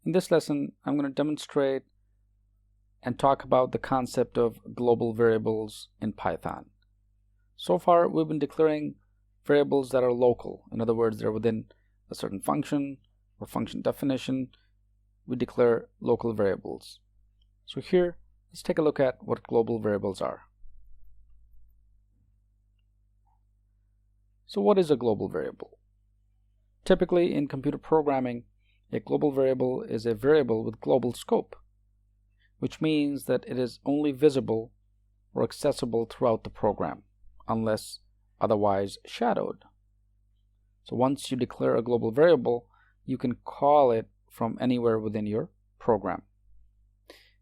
In this lesson, I'm going to demonstrate and talk about the concept of global variables in Python. So far, we've been declaring variables that are local. In other words, they're within a certain function or function definition. We declare local variables. So here, let's take a look at what global variables are. So what is a global variable? Typically in computer programming, a global variable is a variable with global scope, which means that it is only visible or accessible throughout the program, unless otherwise shadowed. So once you declare a global variable, you can call it from anywhere within your program.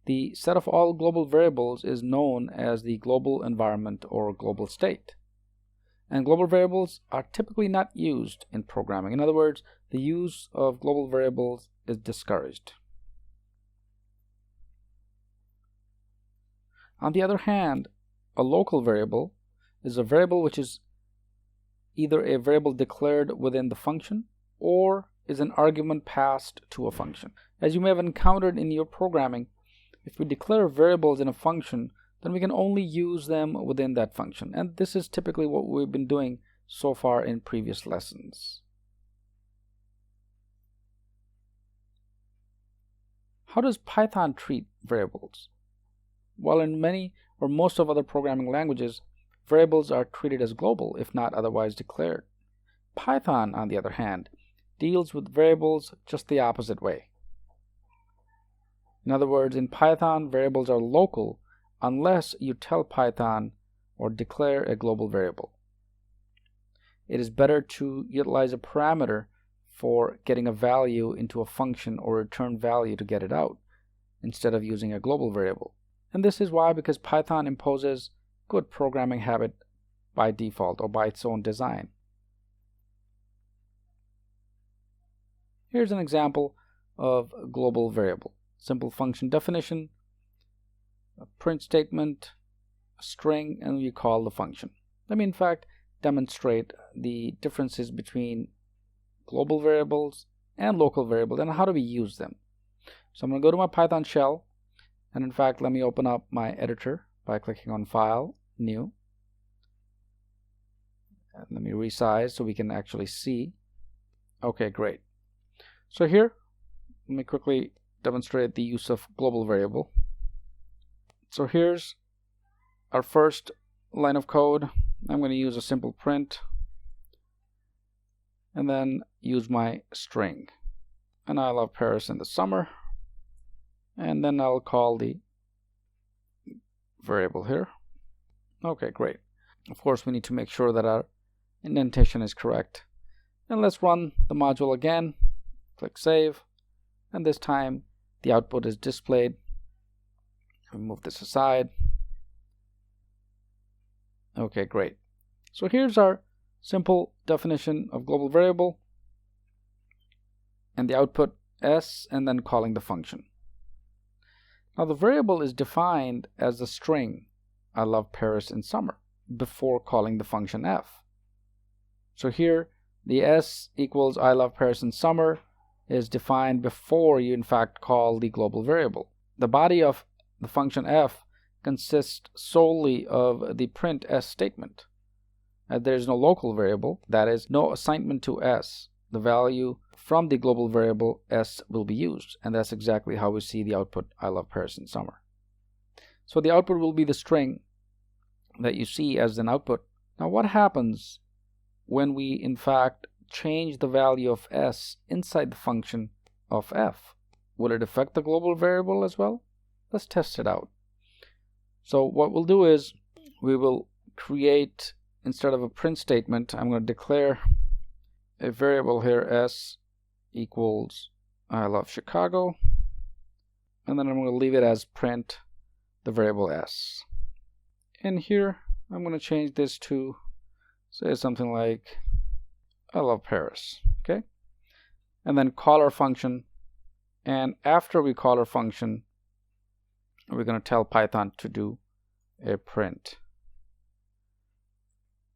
The set of all global variables is known as the global environment or global state. And global variables are typically not used in programming. In other words, the use of global variables is discouraged. On the other hand, a local variable is a variable which is either a variable declared within the function or is an argument passed to a function. As you may have encountered in your programming, if we declare variables in a function, then we can only use them within that function. And this is typically what we've been doing so far in previous lessons. How does Python treat variables? Well, in many or most of other programming languages, variables are treated as global if not otherwise declared. Python, on the other hand, deals with variables just the opposite way. In other words, in Python, variables are local unless you tell Python or declare a global variable. It is better to utilize a parameter for getting a value into a function or return value to get it out instead of using a global variable. And this is why, because Python imposes good programming habit by default or by its own design. Here's an example of a global variable. Simple function definition, a print statement, a string, and we call the function. Let me in fact demonstrate the differences between global variables and local variables and how do we use them. So I'm going to go to my Python shell, and in fact let me open up my editor by clicking on File, New, and let me resize so we can actually see. Okay, great. So here, let me quickly demonstrate the use of global variable. So here's our first line of code. I'm going to use a simple print and then use my string. And I love Paris in the summer. And then I'll call the variable here. Okay, great. Of course, we need to make sure that our indentation is correct. And let's run the module again. Click Save. And this time the output is displayed. Move this aside. Okay, great. So here's our simple definition of global variable and the output s and then calling the function. Now the variable is defined as the string I love Paris in summer before calling the function f. So here the s equals I love Paris in summer is defined before you in fact call the global variable. The body of the function f consists solely of the print s statement. As there is no local variable, that is, no assignment to s, the value from the global variable s will be used, and that's exactly how we see the output I love Paris in summer. So the output will be the string that you see as an output. Now what happens when we in fact change the value of s inside the function of f? Will it affect the global variable as well? Let's test it out. So what we'll do is we will create, instead of a print statement, I'm going to declare a variable here, s equals I love Chicago, and then I'm going to leave it as print the variable s. And here I'm going to change this to say something like I love Paris, okay? And then call our function, and after we call our function, we're going to tell Python to do a print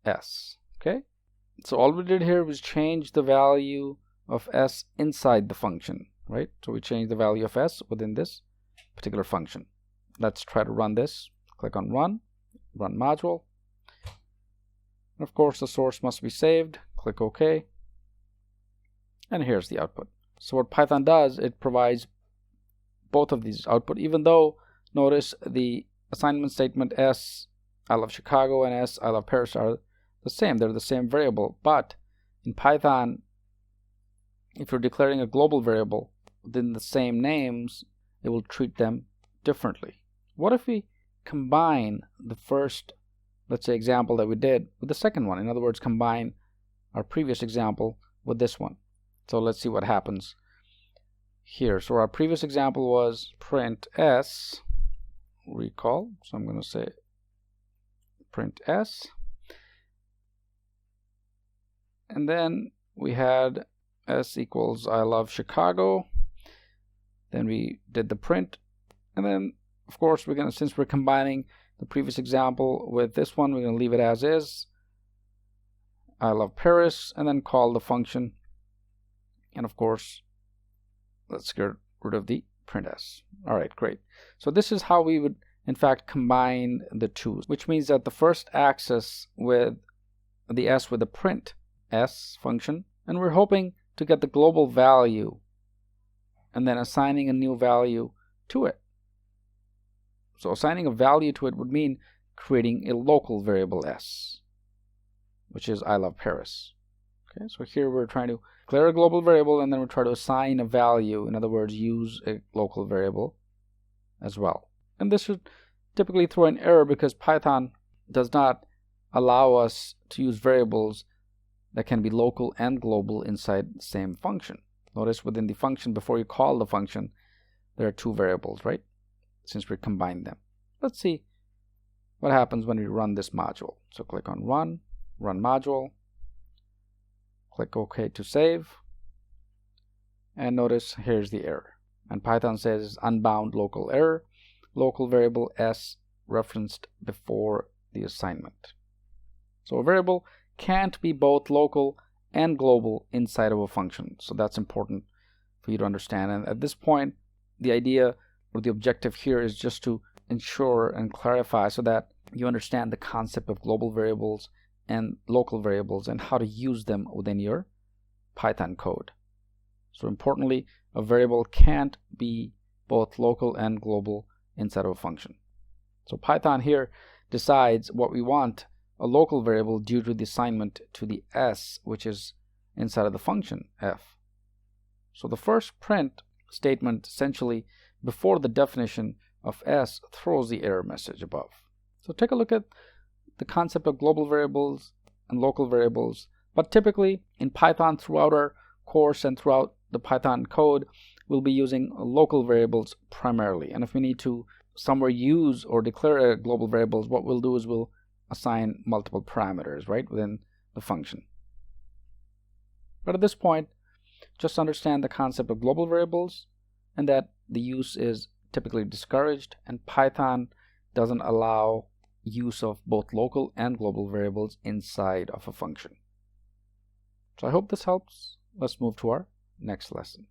s, okay? So all we did here was change the value of s inside the function. right? So we change the value of s within this particular function. Let's try to run this. Click on run module. And of course, the source must be saved. Click OK. And here's the output. So what Python does, it provides both of these output, even though, notice the assignment statement s I love Chicago and s I love Paris are the same. They're the same variable. But in Python, if you're declaring a global variable within the same names, it will treat them differently. What if we combine the first, let's say, example that we did with the second one? In other words, combine our previous example with this one. So let's see what happens here. So our previous example was print s, recall. So I'm going to say print s. And then we had s equals I love Chicago. Then we did the print. And then, of course, we're going to, since we're combining the previous example with this one, we're going to leave it as is. I love Paris, and then call the function. And of course, let's get rid of the print s. All right, great. So this is how we would, in fact, combine the two, which means that the first access with the s with the print s function, and we're hoping to get the global value and then assigning a new value to it. So assigning a value to it would mean creating a local variable s, which is I love Paris. Okay, so here we're trying to declare a global variable and then we try to assign a value. In other words, use a local variable as well. And this should typically throw an error because Python does not allow us to use variables that can be local and global inside the same function. Notice within the function, before you call the function, there are two variables, right? Since we combined them. Let's see what happens when we run this module. So click on run module. Click OK to save. And notice here's the error. And Python says unbound local error, local variable s referenced before the assignment. So a variable can't be both local and global inside of a function. So that's important for you to understand. And at this point, the idea or the objective here is just to ensure and clarify so that you understand the concept of global variables and local variables and how to use them within your Python code. So importantly, a variable can't be both local and global inside of a function. So Python here decides what we want a local variable due to the assignment to the s, which is inside of the function f. So the first print statement essentially before the definition of s throws the error message above. So take a look at the concept of global variables and local variables. But typically in Python throughout our course and throughout the Python code, we'll be using local variables primarily. And if we need to somewhere use or declare global variables, what we'll do is we'll assign multiple parameters, right, within the function. But at this point, just understand the concept of global variables and that the use is typically discouraged, and Python doesn't allow use of both local and global variables inside of a function. So I hope this helps. Let's move to our next lesson.